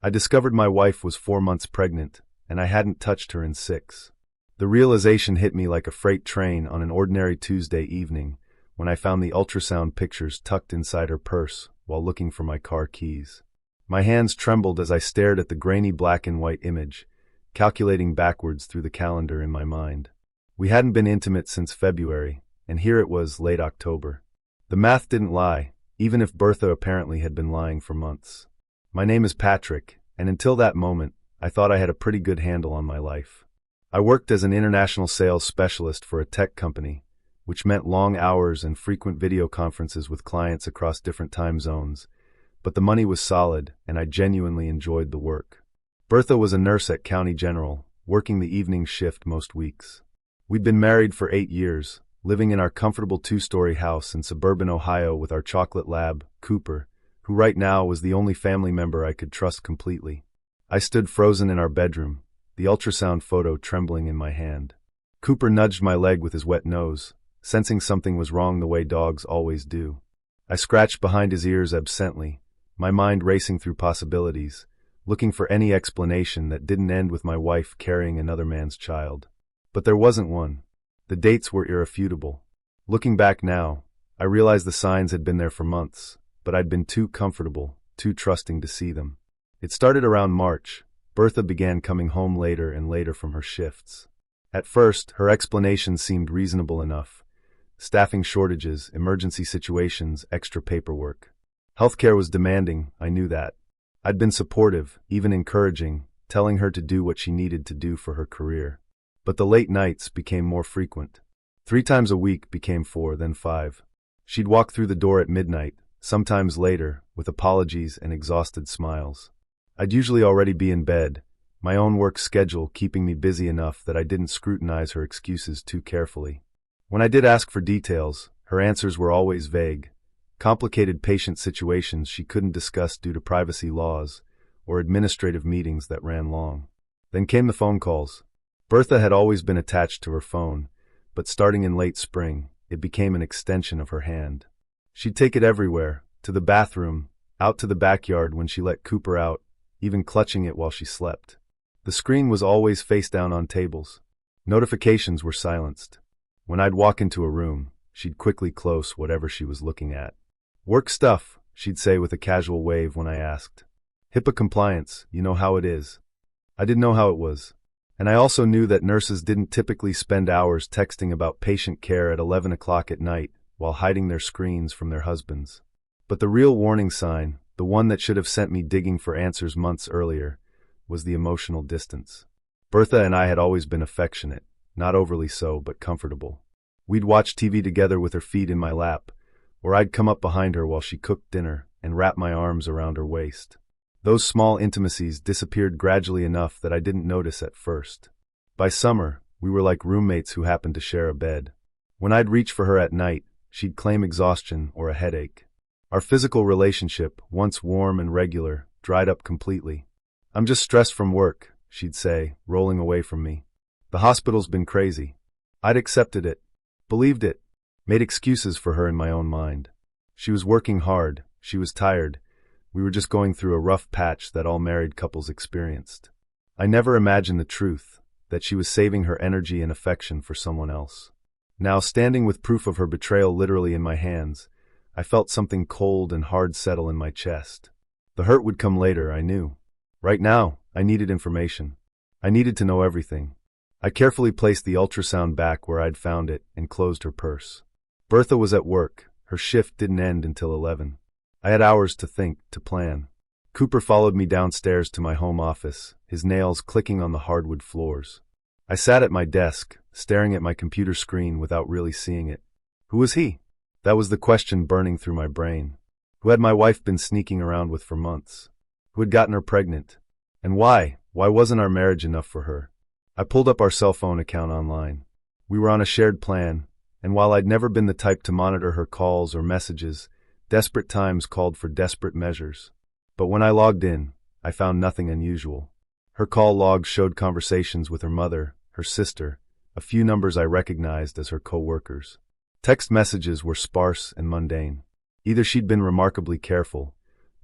I discovered my wife was 4 months pregnant, and I hadn't touched her in 6. The realization hit me like a freight train on an ordinary Tuesday evening when I found the ultrasound pictures tucked inside her purse while looking for my car keys. My hands trembled as I stared at the grainy black and white image, calculating backwards through the calendar in my mind. We hadn't been intimate since February, and here it was late October. The math didn't lie, even if Bertha apparently had been lying for months. My name is Patrick, and until that moment, I thought I had a pretty good handle on my life. I worked as an international sales specialist for a tech company, which meant long hours and frequent video conferences with clients across different time zones, but the money was solid, and I genuinely enjoyed the work. Bertha was a nurse at County General, working the evening shift most weeks. We'd been married for 8 years, living in our comfortable 2-story house in suburban Ohio with our chocolate lab, Cooper, who right now was the only family member I could trust completely. I stood frozen in our bedroom, the ultrasound photo trembling in my hand. Cooper nudged my leg with his wet nose, sensing something was wrong the way dogs always do. I scratched behind his ears absently, my mind racing through possibilities, looking for any explanation that didn't end with my wife carrying another man's child. But there wasn't one. The dates were irrefutable. Looking back now, I realized the signs had been there for months, but I'd been too comfortable, too trusting to see them. It started around March. Bertha began coming home later and later from her shifts. At first, her explanations seemed reasonable enough. Staffing shortages, emergency situations, extra paperwork. Healthcare was demanding, I knew that. I'd been supportive, even encouraging, telling her to do what she needed to do for her career. But the late nights became more frequent. 3 times a week became 4, then 5. She'd walk through the door at midnight, sometimes later, with apologies and exhausted smiles. I'd usually already be in bed, my own work schedule keeping me busy enough that I didn't scrutinize her excuses too carefully. When I did ask for details, her answers were always vague. Complicated patient situations she couldn't discuss due to privacy laws, or administrative meetings that ran long. Then came the phone calls. Bertha had always been attached to her phone, but starting in late spring, it became an extension of her hand. She'd take it everywhere, to the bathroom, out to the backyard when she let Cooper out, even clutching it while she slept. The screen was always face down on tables. Notifications were silenced. When I'd walk into a room, she'd quickly close whatever she was looking at. "Work stuff," she'd say with a casual wave when I asked. "HIPAA compliance, you know how it is." I didn't know how it was. And I also knew that nurses didn't typically spend hours texting about patient care at 11 o'clock at night while hiding their screens from their husbands. But the real warning sign, the one that should have sent me digging for answers months earlier, was the emotional distance. Bertha and I had always been affectionate, not overly so, but comfortable. We'd watch TV together with her feet in my lap, or I'd come up behind her while she cooked dinner and wrap my arms around her waist. Those small intimacies disappeared gradually enough that I didn't notice at first. By summer, we were like roommates who happened to share a bed. When I'd reach for her at night, she'd claim exhaustion or a headache. Our physical relationship, once warm and regular, dried up completely. "I'm just stressed from work," she'd say, rolling away from me. "The hospital's been crazy." I'd accepted it, believed it, made excuses for her in my own mind. She was working hard, she was tired. We were just going through a rough patch that all married couples experienced. I never imagined the truth, that she was saving her energy and affection for someone else. Now, standing with proof of her betrayal literally in my hands, I felt something cold and hard settle in my chest. The hurt would come later, I knew. Right now, I needed information. I needed to know everything. I carefully placed the ultrasound back where I'd found it and closed her purse. Bertha was at work. Her shift didn't end until 11. I had hours to think, to plan. Cooper followed me downstairs to my home office, his nails clicking on the hardwood floors. I sat at my desk, staring at my computer screen without really seeing it. Who was he? That was the question burning through my brain. Who had my wife been sneaking around with for months? Who had gotten her pregnant? And why? Why wasn't our marriage enough for her? I pulled up our cell phone account online. We were on a shared plan, and while I'd never been the type to monitor her calls or messages, desperate times called for desperate measures. But when I logged in, I found nothing unusual. Her call logs showed conversations with her mother, her sister, a few numbers I recognized as her co-workers. Text messages were sparse and mundane. Either she'd been remarkably careful,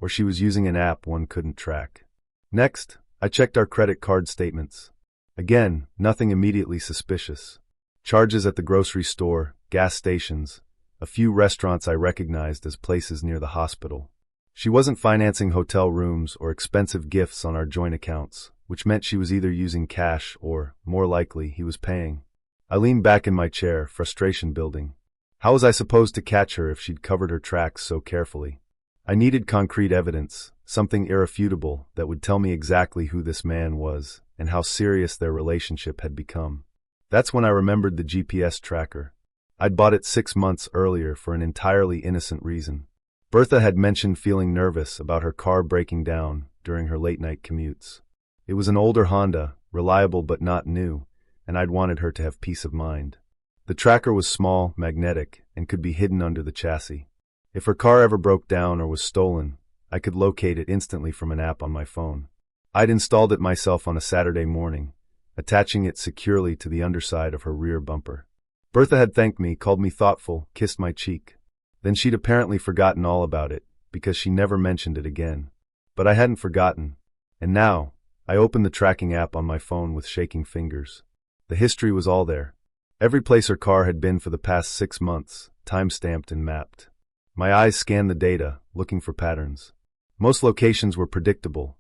or she was using an app one couldn't track. Next, I checked our credit card statements. Again, nothing immediately suspicious. Charges at the grocery store, gas stations, a few restaurants I recognized as places near the hospital. She wasn't financing hotel rooms or expensive gifts on our joint accounts, which meant she was either using cash or, more likely, he was paying. I leaned back in my chair, frustration building. How was I supposed to catch her if she'd covered her tracks so carefully? I needed concrete evidence, something irrefutable that would tell me exactly who this man was and how serious their relationship had become. That's when I remembered the GPS tracker. I'd bought it 6 months earlier for an entirely innocent reason. Bertha had mentioned feeling nervous about her car breaking down during her late-night commutes. It was an older Honda, reliable but not new, and I'd wanted her to have peace of mind. The tracker was small, magnetic, and could be hidden under the chassis. If her car ever broke down or was stolen, I could locate it instantly from an app on my phone. I'd installed it myself on a Saturday morning, attaching it securely to the underside of her rear bumper. Bertha had thanked me, called me thoughtful, kissed my cheek. Then she'd apparently forgotten all about it, because she never mentioned it again. But I hadn't forgotten, and now, I opened the tracking app on my phone with shaking fingers. The history was all there. Every place her car had been for the past 6 months, time-stamped and mapped. My eyes scanned the data, looking for patterns. Most locations were predictable.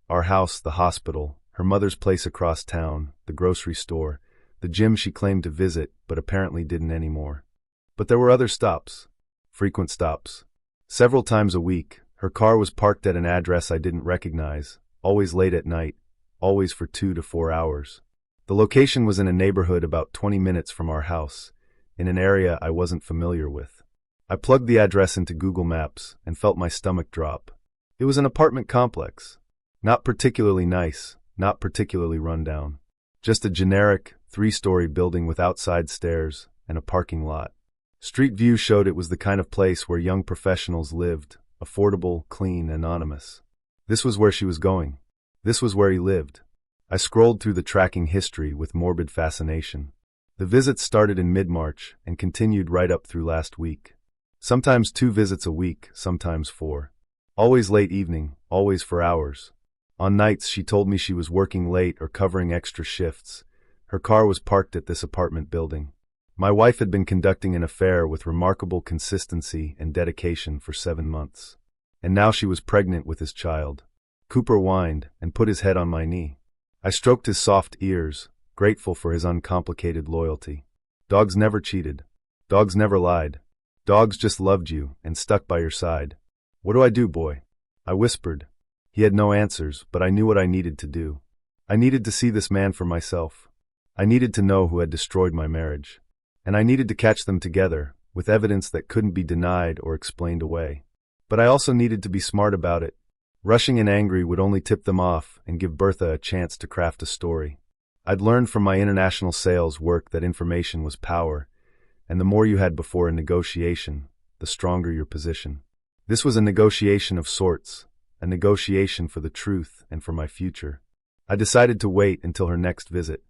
Our house, the hospital, her mother's place across town, the grocery store, the gym she claimed to visit but apparently didn't anymore. But there were other stops. Frequent stops. Several times a week, her car was parked at an address I didn't recognize, always late at night, always for 2 to 4 hours. The location was in a neighborhood about 20 minutes from our house, in an area I wasn't familiar with. I plugged the address into Google Maps and felt my stomach drop. It was an apartment complex. Not particularly nice, not particularly rundown. Just a generic, 3-story building with outside stairs and a parking lot. Street view showed it was the kind of place where young professionals lived, affordable, clean, anonymous. This was where she was going. This was where he lived. I scrolled through the tracking history with morbid fascination. The visits started in mid-March and continued right up through last week. Sometimes 2 visits a week, sometimes 4. Always late evening, always for hours. On nights she told me she was working late or covering extra shifts. Her car was parked at this apartment building. My wife had been conducting an affair with remarkable consistency and dedication for 7 months. And now she was pregnant with his child. Cooper whined and put his head on my knee. I stroked his soft ears, grateful for his uncomplicated loyalty. Dogs never cheated. Dogs never lied. Dogs just loved you and stuck by your side. What do I do, boy? I whispered. He had no answers, but I knew what I needed to do. I needed to see this man for myself. I needed to know who had destroyed my marriage. And I needed to catch them together, with evidence that couldn't be denied or explained away. But I also needed to be smart about it. Rushing and angry would only tip them off and give Bertha a chance to craft a story. I'd learned from my international sales work that information was power, and the more you had before a negotiation, the stronger your position. This was a negotiation of sorts, a negotiation for the truth and for my future. I decided to wait until her next visit.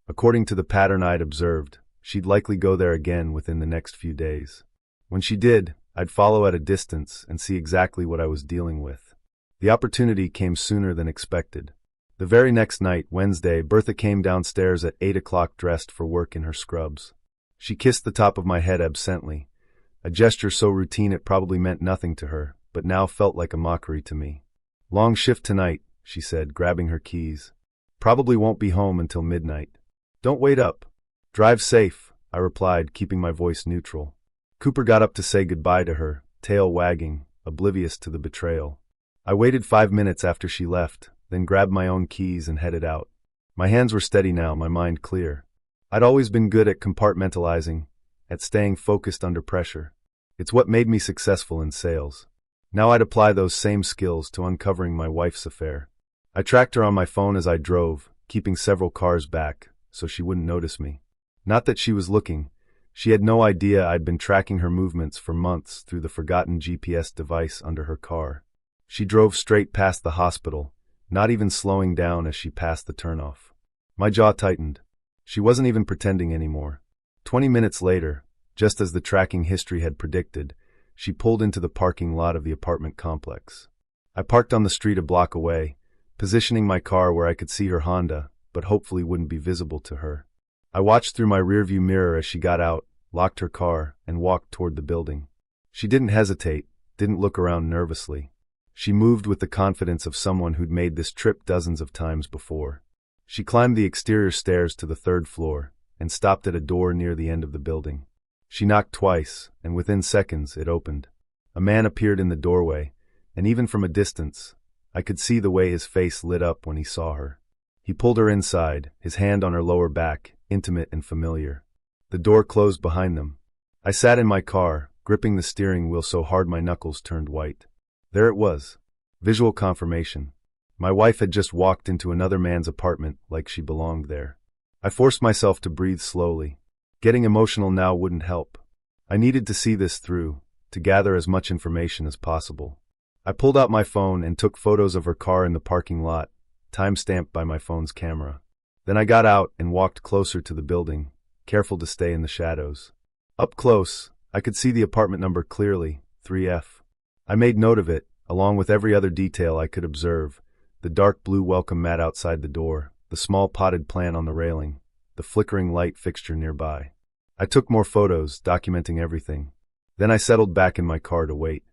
According to the pattern I'd observed, she'd likely go there again within the next few days. When she did, I'd follow at a distance and see exactly what I was dealing with. The opportunity came sooner than expected. The very next night, Wednesday, Bertha came downstairs at 8 o'clock dressed for work in her scrubs. She kissed the top of my head absently, a gesture so routine it probably meant nothing to her, but now felt like a mockery to me. "Long shift tonight," she said, grabbing her keys. "Probably won't be home until midnight. Don't wait up." "Drive safe," I replied, keeping my voice neutral. Cooper got up to say goodbye to her, tail wagging, oblivious to the betrayal. I waited 5 minutes after she left, then grabbed my own keys and headed out. My hands were steady now, my mind clear. I'd always been good at compartmentalizing, at staying focused under pressure. It's what made me successful in sales. Now I'd apply those same skills to uncovering my wife's affair. I tracked her on my phone as I drove, keeping several cars back, so she wouldn't notice me. Not that she was looking. She had no idea I'd been tracking her movements for months through the forgotten GPS device under her car. She drove straight past the hospital, not even slowing down as she passed the turnoff. My jaw tightened. She wasn't even pretending anymore. 20 minutes later, just as the tracking history had predicted, she pulled into the parking lot of the apartment complex. I parked on the street a block away, positioning my car where I could see her Honda, but hopefully wouldn't be visible to her. I watched through my rearview mirror as she got out, locked her car, and walked toward the building. She didn't hesitate, didn't look around nervously. She moved with the confidence of someone who'd made this trip dozens of times before. She climbed the exterior stairs to the 3rd floor and stopped at a door near the end of the building. She knocked twice, and within seconds it opened. A man appeared in the doorway, and even from a distance, I could see the way his face lit up when he saw her. He pulled her inside, his hand on her lower back, intimate and familiar. The door closed behind them. I sat in my car, gripping the steering wheel so hard my knuckles turned white. There it was. Visual confirmation. My wife had just walked into another man's apartment like she belonged there. I forced myself to breathe slowly. Getting emotional now wouldn't help. I needed to see this through, to gather as much information as possible. I pulled out my phone and took photos of her car in the parking lot, time-stamped by my phone's camera. Then I got out and walked closer to the building, careful to stay in the shadows. Up close, I could see the apartment number clearly, 3F. I made note of it, along with every other detail I could observe: the dark blue welcome mat outside the door, the small potted plant on the railing, the flickering light fixture nearby. I took more photos, documenting everything. Then I settled back in my car to wait.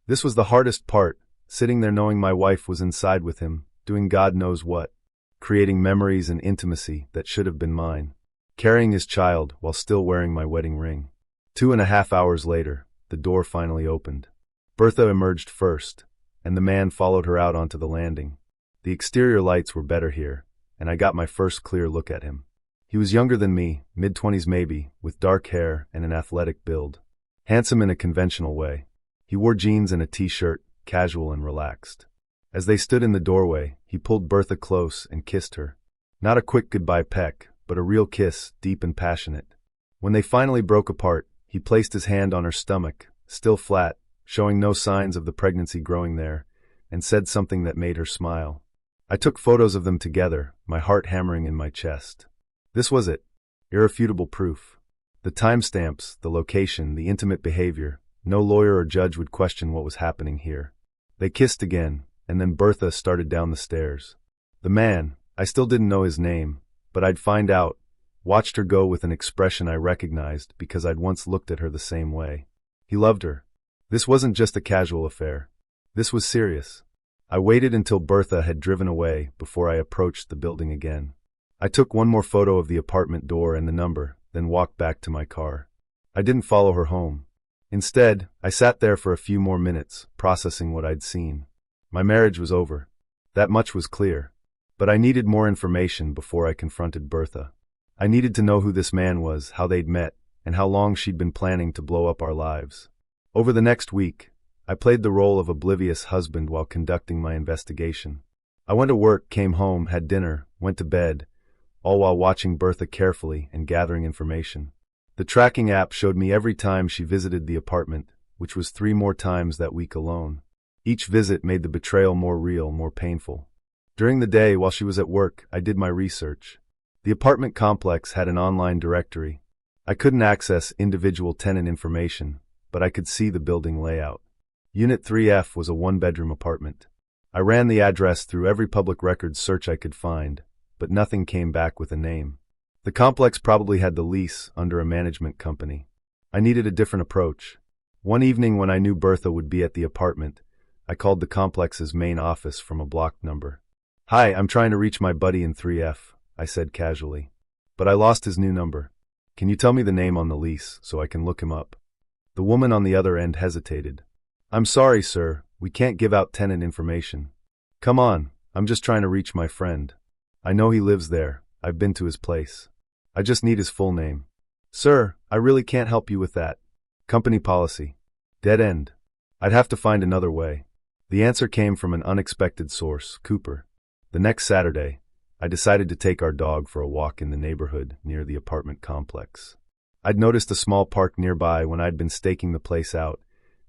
This was the hardest part, sitting there knowing my wife was inside with him, doing God knows what, creating memories and intimacy that should have been mine, carrying his child while still wearing my wedding ring. 2.5 hours later, the door finally opened. Bertha emerged first, and the man followed her out onto the landing. The exterior lights were better here, and I got my first clear look at him. He was younger than me, mid-20s maybe, with dark hair and an athletic build. Handsome in a conventional way. He wore jeans and a t-shirt, casual and relaxed. As they stood in the doorway, he pulled Bertha close and kissed her. Not a quick goodbye peck, but a real kiss, deep and passionate. When they finally broke apart, he placed his hand on her stomach, still flat, showing no signs of the pregnancy growing there, and said something that made her smile. I took photos of them together, my heart hammering in my chest. This was it. Irrefutable proof. The timestamps, the location, the intimate behavior. No lawyer or judge would question what was happening here. They kissed again, and then Bertha started down the stairs. The man, I still didn't know his name, but I'd find out, watched her go with an expression I recognized because I'd once looked at her the same way. He loved her. This wasn't just a casual affair. This was serious. I waited until Bertha had driven away before I approached the building again. I took one more photo of the apartment door and the number, then walked back to my car. I didn't follow her home. Instead, I sat there for a few more minutes, processing what I'd seen. My marriage was over. That much was clear. But I needed more information before I confronted Bertha. I needed to know who this man was, how they'd met, and how long she'd been planning to blow up our lives. Over the next week, I played the role of oblivious husband while conducting my investigation. I went to work, came home, had dinner, went to bed, all while watching Bertha carefully and gathering information. The tracking app showed me every time she visited the apartment, which was 3 more times that week alone. Each visit made the betrayal more real, more painful. During the day, while she was at work, I did my research. The apartment complex had an online directory. I couldn't access individual tenant information, but I could see the building layout. Unit 3F was a 1-bedroom apartment. I ran the address through every public records search I could find, but nothing came back with a name. The complex probably had the lease under a management company. I needed a different approach. One evening when I knew Bertha would be at the apartment, I called the complex's main office from a blocked number. "Hi, I'm trying to reach my buddy in 3F, I said casually. "But I lost his new number. Can you tell me the name on the lease so I can look him up?" The woman on the other end hesitated. "I'm sorry, sir, we can't give out tenant information." "Come on, I'm just trying to reach my friend. I know he lives there, I've been to his place. I just need his full name." "Sir, I really can't help you with that. Company policy. Dead end. I'd have to find another way." The answer came from an unexpected source, Cooper. The next Saturday, I decided to take our dog for a walk in the neighborhood near the apartment complex. I'd noticed a small park nearby when I'd been staking the place out,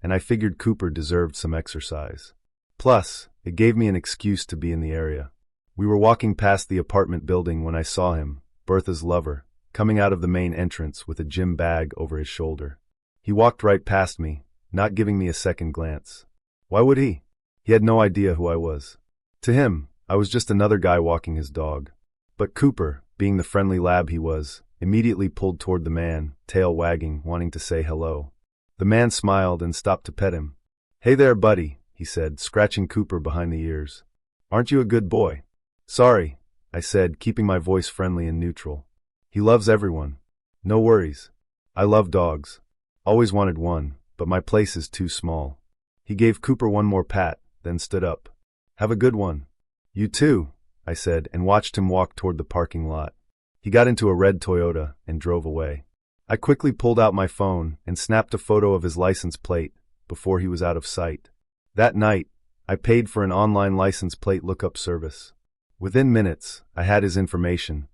and I figured Cooper deserved some exercise. Plus, it gave me an excuse to be in the area. We were walking past the apartment building when I saw him, Bertha's lover, coming out of the main entrance with a gym bag over his shoulder. He walked right past me, not giving me a second glance. Why would he? He had no idea who I was. To him, I was just another guy walking his dog. But Cooper, being the friendly lab he was, immediately pulled toward the man, tail wagging, wanting to say hello. The man smiled and stopped to pet him. "Hey there, buddy," he said, scratching Cooper behind the ears. "Aren't you a good boy?" "Sorry," I said, keeping my voice friendly and neutral. "He loves everyone." "No worries. I love dogs. Always wanted one, but my place is too small." He gave Cooper one more pat, then stood up. "Have a good one." "You too," I said, and watched him walk toward the parking lot. He got into a red Toyota and drove away. I quickly pulled out my phone and snapped a photo of his license plate before he was out of sight. That night, I paid for an online license plate lookup service. Within minutes, I had his information.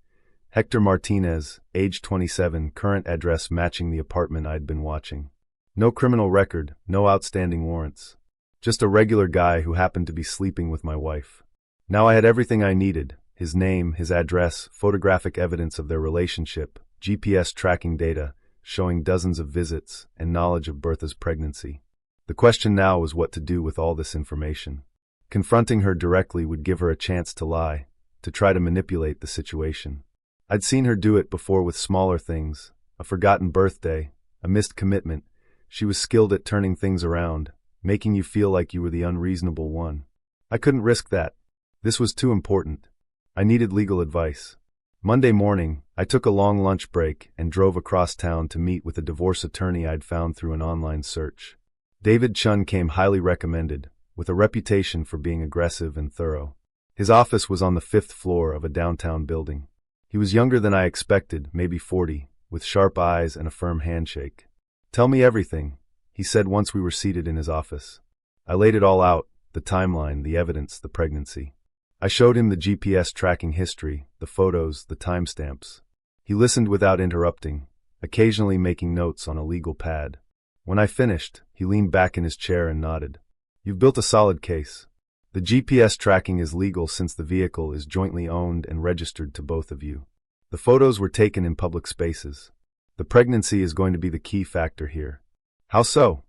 Hector Martinez, age 27, current address matching the apartment I'd been watching. No criminal record, no outstanding warrants. Just a regular guy who happened to be sleeping with my wife. Now I had everything I needed: his name, his address, photographic evidence of their relationship, GPS tracking data showing dozens of visits, and knowledge of Bertha's pregnancy. The question now was what to do with all this information. Confronting her directly would give her a chance to lie, to try to manipulate the situation. I'd seen her do it before with smaller things: a forgotten birthday, a missed commitment. She was skilled at turning things around, making you feel like you were the unreasonable one. I couldn't risk that. This was too important. I needed legal advice. Monday morning, I took a long lunch break and drove across town to meet with a divorce attorney I'd found through an online search. David Chun came highly recommended, with a reputation for being aggressive and thorough. His office was on the 5th floor of a downtown building. He was younger than I expected, maybe 40, with sharp eyes and a firm handshake. "Tell me everything," he said once we were seated in his office. I laid it all out: the timeline, the evidence, the pregnancy. I showed him the GPS tracking history, the photos, the timestamps. He listened without interrupting, occasionally making notes on a legal pad. When I finished, he leaned back in his chair and nodded. "You've built a solid case. The GPS tracking is legal since the vehicle is jointly owned and registered to both of you. The photos were taken in public spaces. The pregnancy is going to be the key factor here." "How so?"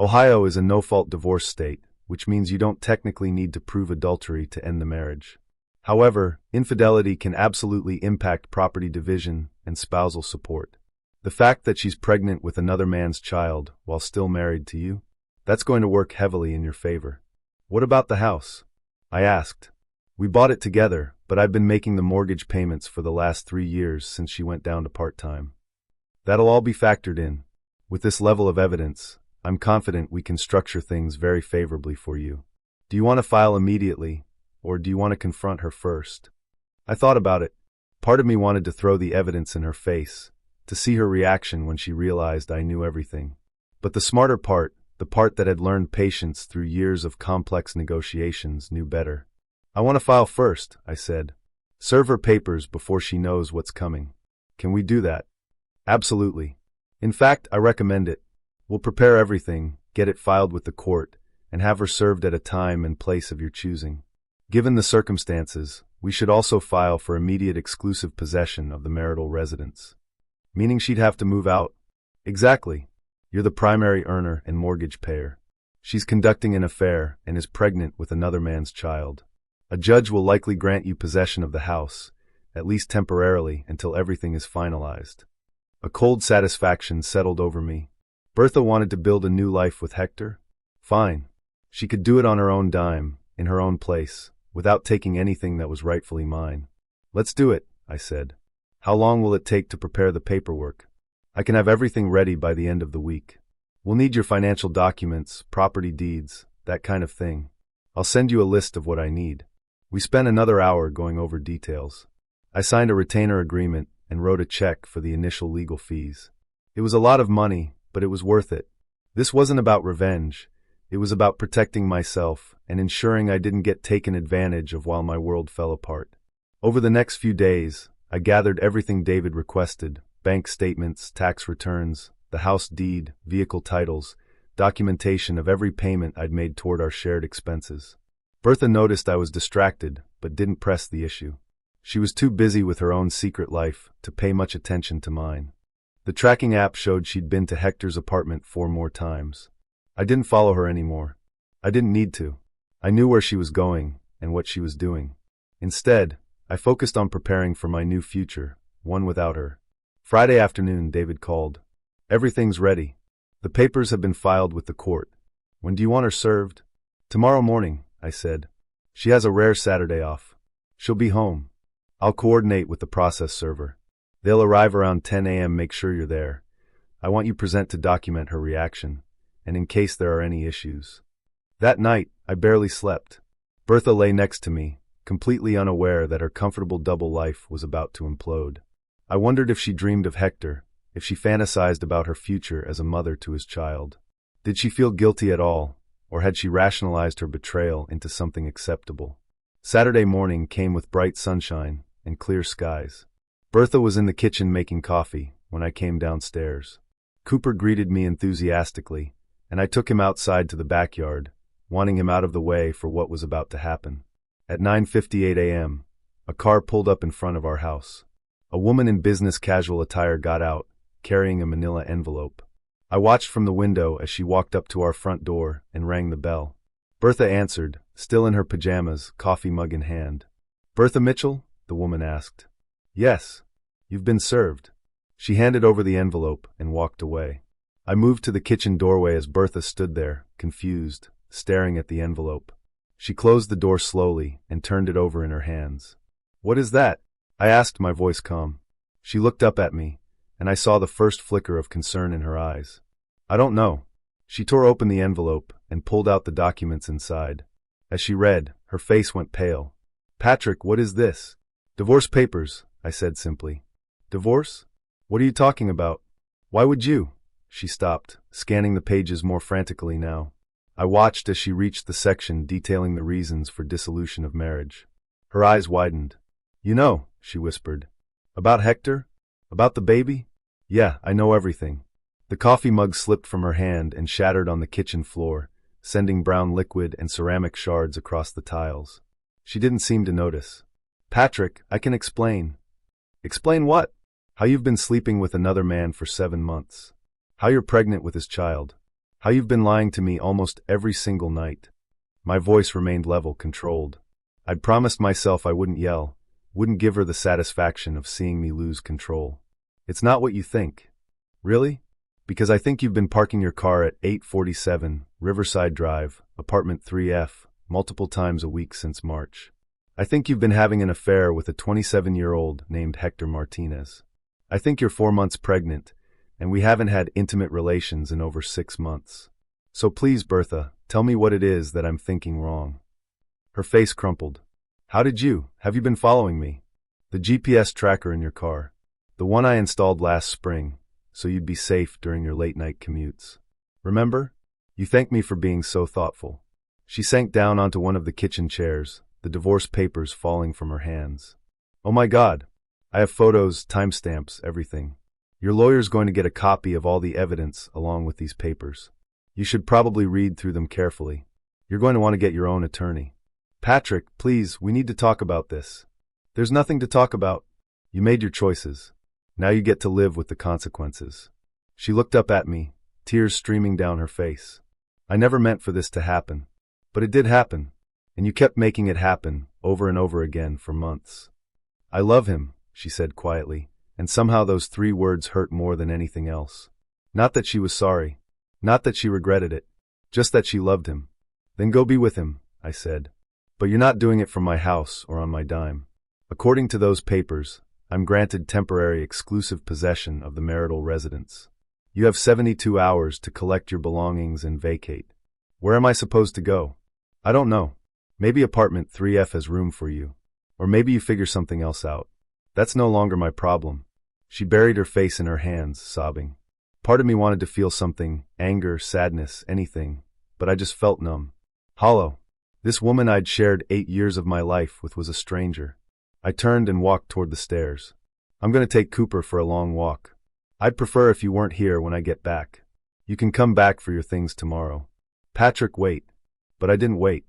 "Ohio is a no-fault divorce state, which means you don't technically need to prove adultery to end the marriage. However, infidelity can absolutely impact property division and spousal support. The fact that she's pregnant with another man's child while still married to you, that's going to work heavily in your favor." "What about the house?" I asked. "We bought it together, but I've been making the mortgage payments for the last 3 years since she went down to part-time." "That'll all be factored in. With this level of evidence, I'm confident we can structure things very favorably for you. Do you want to file immediately, or do you want to confront her first?" I thought about it. Part of me wanted to throw the evidence in her face, to see her reaction when she realized I knew everything. But the smarter part, the part that had learned patience through years of complex negotiations, knew better. "I want to file first," I said. "Serve her papers before she knows what's coming." "Can we do that?" "Absolutely. In fact, I recommend it. We'll prepare everything, get it filed with the court, and have her served at a time and place of your choosing. Given the circumstances, we should also file for immediate exclusive possession of the marital residence." "Meaning she'd have to move out?" "Exactly. You're the primary earner and mortgage payer. She's conducting an affair and is pregnant with another man's child. A judge will likely grant you possession of the house, at least temporarily, until everything is finalized." A cold satisfaction settled over me. Bertha wanted to build a new life with Hector? Fine. She could do it on her own dime, in her own place, without taking anything that was rightfully mine. "Let's do it," I said. "How long will it take to prepare the paperwork?" "I can have everything ready by the end of the week. We'll need your financial documents, property deeds, that kind of thing. I'll send you a list of what I need." We spent another hour going over details. I signed a retainer agreement and wrote a check for the initial legal fees. It was a lot of money, but it was worth it. This wasn't about revenge. It was about protecting myself and ensuring I didn't get taken advantage of while my world fell apart. Over the next few days, I gathered everything David requested: bank statements, tax returns, the house deed, vehicle titles, documentation of every payment I'd made toward our shared expenses. Bertha noticed I was distracted, but didn't press the issue. She was too busy with her own secret life to pay much attention to mine. The tracking app showed she'd been to Hector's apartment 4 more times. I didn't follow her anymore. I didn't need to. I knew where she was going and what she was doing. Instead, I focused on preparing for my new future, one without her. Friday afternoon, David called. Everything's ready. The papers have been filed with the court. When do you want her served? Tomorrow morning, I said. She has a rare Saturday off. She'll be home. I'll coordinate with the process server. They'll arrive around 10 a.m. Make sure you're there. I want you present to document her reaction, and in case there are any issues. That night, I barely slept. Bertha lay next to me, completely unaware that her comfortable double life was about to implode. I wondered if she dreamed of Hector, if she fantasized about her future as a mother to his child. Did she feel guilty at all, or had she rationalized her betrayal into something acceptable? Saturday morning came with bright sunshine and clear skies. Bertha was in the kitchen making coffee when I came downstairs. Cooper greeted me enthusiastically, and I took him outside to the backyard, wanting him out of the way for what was about to happen. At 9:58 a.m., a car pulled up in front of our house. A woman in business casual attire got out, carrying a manila envelope. I watched from the window as she walked up to our front door and rang the bell. Bertha answered, still in her pajamas, coffee mug in hand. "Bertha Mitchell?" the woman asked. "Yes. You've been served." She handed over the envelope and walked away. I moved to the kitchen doorway as Bertha stood there, confused, staring at the envelope. She closed the door slowly and turned it over in her hands. "What is that?" I asked, my voice calm. She looked up at me, and I saw the first flicker of concern in her eyes. "I don't know." She tore open the envelope and pulled out the documents inside. As she read, her face went pale. "Patrick, what is this?" "Divorce papers," I said simply. "Divorce? What are you talking about? Why would you?" She stopped, scanning the pages more frantically now. I watched as she reached the section detailing the reasons for dissolution of marriage. Her eyes widened. "You know," she whispered. "About Hector? About the baby? Yeah, I know everything." The coffee mug slipped from her hand and shattered on the kitchen floor, sending brown liquid and ceramic shards across the tiles. She didn't seem to notice. "Patrick, I can explain." "Explain what?" "How you've been sleeping with another man for 7 months. How you're pregnant with his child. How you've been lying to me almost every single night." My voice remained level, controlled. I'd promised myself I wouldn't yell, wouldn't give her the satisfaction of seeing me lose control. "It's not what you think." "Really?" "Because I think you've been parking your car at 847 Riverside Drive, apartment 3F, multiple times a week since March. I think you've been having an affair with a 27-year-old named Hector Martinez. I think you're 4 months pregnant, and we haven't had intimate relations in over 6 months. So please, Bertha, tell me what it is that I'm thinking wrong." Her face crumpled. "How did you? Have you been following me?" "The GPS tracker in your car. The one I installed last spring, so you'd be safe during your late-night commutes. Remember? You thanked me for being so thoughtful." She sank down onto one of the kitchen chairs, the divorce papers falling from her hands. "Oh my God. I have photos, timestamps, everything. Your lawyer's going to get a copy of all the evidence along with these papers. You should probably read through them carefully. You're going to want to get your own attorney." "Patrick, please, we need to talk about this." "There's nothing to talk about. You made your choices. Now you get to live with the consequences." She looked up at me, tears streaming down her face. "I never meant for this to happen. But it did happen. And you kept making it happen, over and over again, for months." "I love him," she said quietly, and somehow those 3 words hurt more than anything else. Not that she was sorry. Not that she regretted it. Just that she loved him. "Then go be with him," I said. "But you're not doing it from my house or on my dime. According to those papers, I'm granted temporary exclusive possession of the marital residence. You have 72 hours to collect your belongings and vacate. Where am I supposed to go? I don't know. Maybe apartment 3F has room for you. Or maybe you figure something else out. That's no longer my problem." She buried her face in her hands, sobbing. Part of me wanted to feel something, anger, sadness, anything, but I just felt numb. Hollow. This woman I'd shared 8 years of my life with was a stranger. I turned and walked toward the stairs. "I'm going to take Cooper for a long walk. I'd prefer if you weren't here when I get back. You can come back for your things tomorrow." "Patrick, wait." But I didn't wait.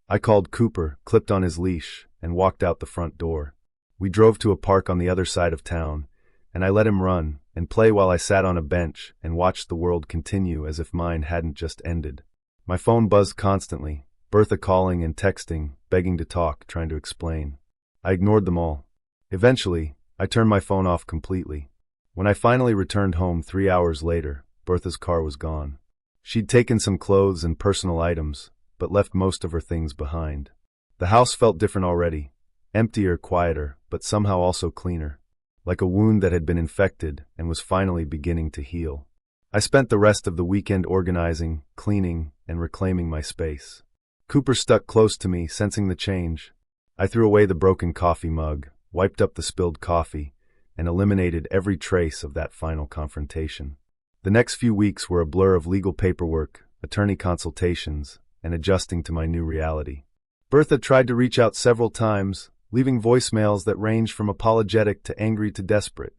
I called Cooper, clipped on his leash, and walked out the front door. We drove to a park on the other side of town, and I let him run and play while I sat on a bench and watched the world continue as if mine hadn't just ended. My phone buzzed constantly, Bertha calling and texting, begging to talk, trying to explain. I ignored them all. Eventually, I turned my phone off completely. When I finally returned home 3 hours later, Bertha's car was gone. She'd taken some clothes and personal items, but left most of her things behind. The house felt different already, emptier, quieter, but somehow also cleaner, like a wound that had been infected and was finally beginning to heal. I spent the rest of the weekend organizing, cleaning, and reclaiming my space. Cooper stuck close to me, sensing the change. I threw away the broken coffee mug, wiped up the spilled coffee, and eliminated every trace of that final confrontation. The next few weeks were a blur of legal paperwork, attorney consultations, and adjusting to my new reality. Bertha tried to reach out several times, leaving voicemails that ranged from apologetic to angry to desperate.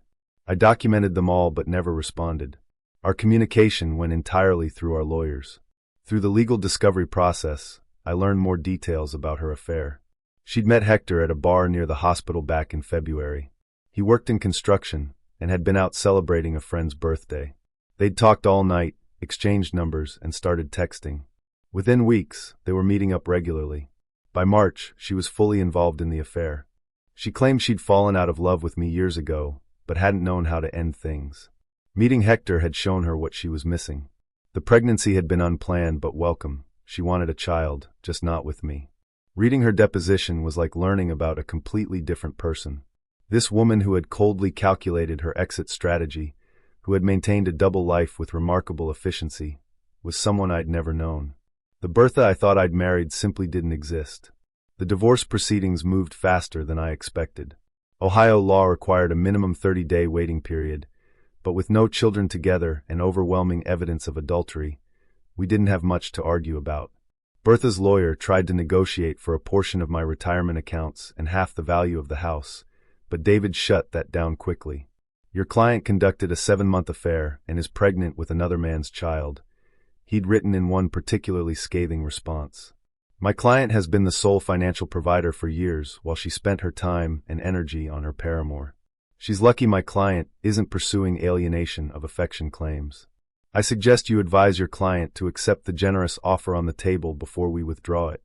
I documented them all but never responded. Our communication went entirely through our lawyers. Through the legal discovery process, I learned more details about her affair. She'd met Hector at a bar near the hospital back in February. He worked in construction and had been out celebrating a friend's birthday. They'd talked all night, exchanged numbers, and started texting. Within weeks, they were meeting up regularly. By March, she was fully involved in the affair. She claimed she'd fallen out of love with me years ago, but hadn't known how to end things. Meeting Hector had shown her what she was missing. The pregnancy had been unplanned but welcome. She wanted a child, just not with me. Reading her deposition was like learning about a completely different person. This woman who had coldly calculated her exit strategy, who had maintained a double life with remarkable efficiency, was someone I'd never known. The Bertha I thought I'd married simply didn't exist. The divorce proceedings moved faster than I expected. Ohio law required a minimum 30-day waiting period, but with no children together and overwhelming evidence of adultery, we didn't have much to argue about. Bertha's lawyer tried to negotiate for a portion of my retirement accounts and half the value of the house, but David shut that down quickly. Your client conducted a 7-month affair and is pregnant with another man's child, he'd written in one particularly scathing response. My client has been the sole financial provider for years while she spent her time and energy on her paramour. She's lucky my client isn't pursuing alienation of affection claims. I suggest you advise your client to accept the generous offer on the table before we withdraw it.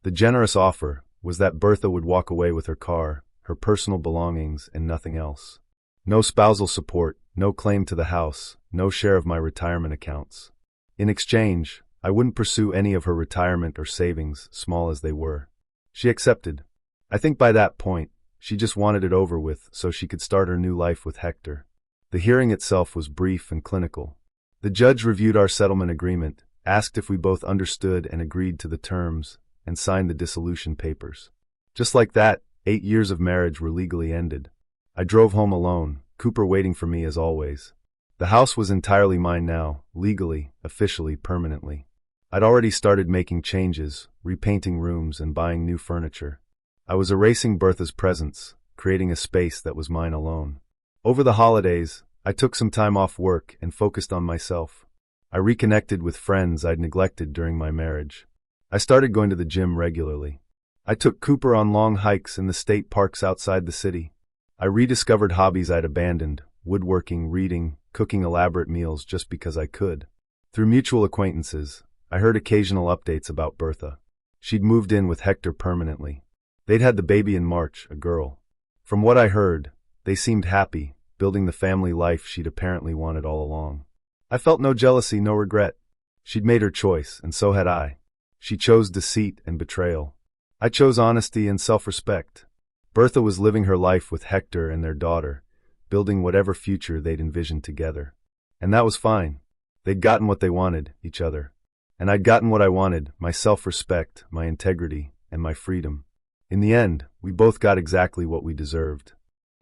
The generous offer was that Bertha would walk away with her car, her personal belongings, and nothing else. No spousal support, no claim to the house, no share of my retirement accounts. In exchange, I wouldn't pursue any of her retirement or savings, small as they were. She accepted. I think by that point, she just wanted it over with so she could start her new life with Hector. The hearing itself was brief and clinical. The judge reviewed our settlement agreement, asked if we both understood and agreed to the terms, and signed the dissolution papers. Just like that, 8 years of marriage were legally ended. I drove home alone, Cooper waiting for me as always. The house was entirely mine now, legally, officially, permanently. I'd already started making changes, repainting rooms and buying new furniture. I was erasing Bertha's presence, creating a space that was mine alone. Over the holidays, I took some time off work and focused on myself. I reconnected with friends I'd neglected during my marriage. I started going to the gym regularly. I took Cooper on long hikes in the state parks outside the city. I rediscovered hobbies I'd abandoned, woodworking, reading, cooking elaborate meals just because I could. Through mutual acquaintances, I heard occasional updates about Bertha. She'd moved in with Hector permanently. They'd had the baby in March, a girl. From what I heard, they seemed happy, building the family life she'd apparently wanted all along. I felt no jealousy, no regret. She'd made her choice, and so had I. She chose deceit and betrayal. I chose honesty and self-respect. Bertha was living her life with Hector and their daughter, building whatever future they'd envisioned together. And that was fine. They'd gotten what they wanted, each other. And I'd gotten what I wanted, my self-respect, my integrity, and my freedom. In the end, we both got exactly what we deserved.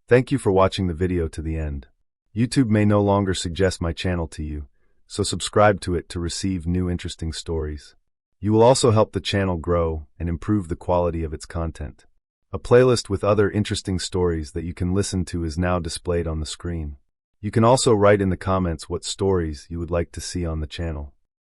Thank you for watching the video to the end. YouTube may no longer suggest my channel to you, so subscribe to it to receive new interesting stories. You will also help the channel grow and improve the quality of its content. A playlist with other interesting stories that you can listen to is now displayed on the screen. You can also write in the comments what stories you would like to see on the channel.